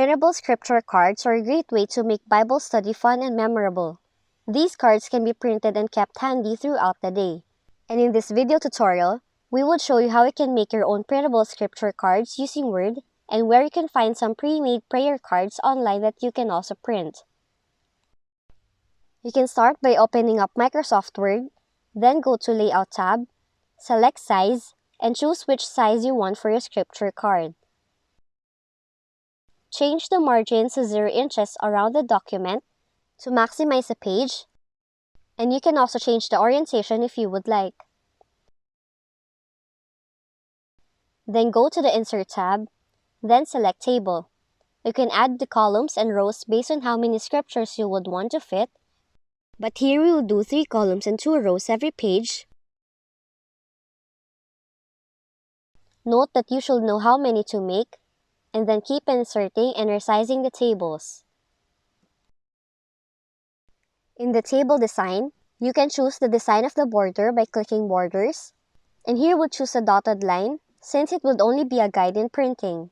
Printable scripture cards are a great way to make Bible study fun and memorable. These cards can be printed and kept handy throughout the day. And in this video tutorial, we will show you how you can make your own printable scripture cards using Word and where you can find some pre-made prayer cards online that you can also print. You can start by opening up Microsoft Word, then go to Layout tab, select Size, and choose which size you want for your scripture card. Change the margins to 0 inches around the document to maximize the page, and you can also change the orientation if you would like. Then go to the Insert tab, then select Table. You can add the columns and rows based on how many scriptures you would want to fit, but here we will do 3 columns and 2 rows every page. Note that you should know how many to make, and then keep inserting and resizing the tables. In the table design, you can choose the design of the border by clicking Borders, and here we'll choose a dotted line since it would only be a guide in printing.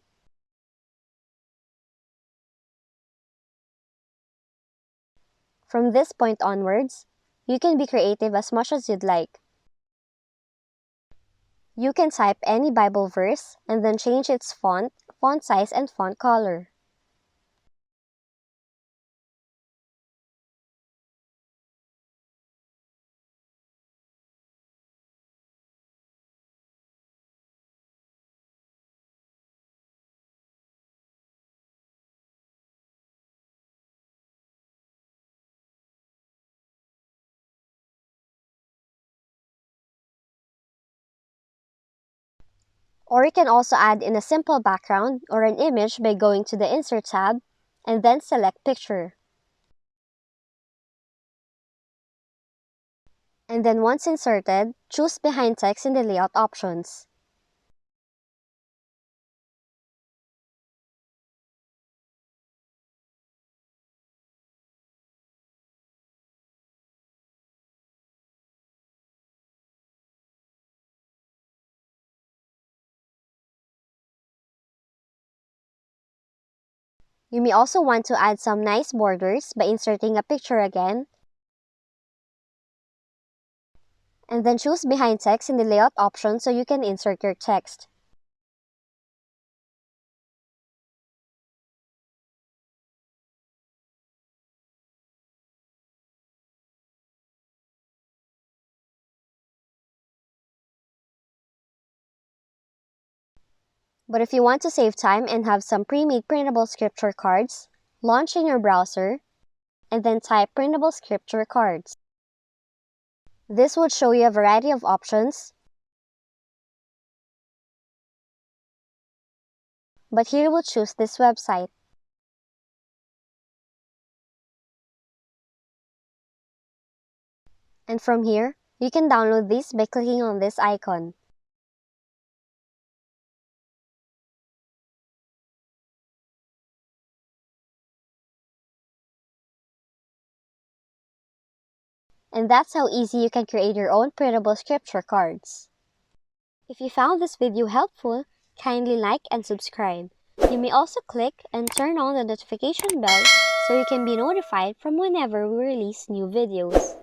From this point onwards, you can be creative as much as you'd like. You can type any Bible verse and then change its font size, and font color. Or you can also add in a simple background or an image by going to the Insert tab and then select Picture. And then once inserted, choose Behind Text in the Layout options. You may also want to add some nice borders by inserting a picture again, and then choose Behind Text in the Layout option so you can insert your text. But if you want to save time and have some pre-made printable scripture cards, launch in your browser, and then type Printable Scripture Cards. This would show you a variety of options, but here we'll choose this website. And from here, you can download these by clicking on this icon. And that's how easy you can create your own printable scripture cards. If you found this video helpful, kindly like and subscribe. You may also click and turn on the notification bell so you can be notified from whenever we release new videos.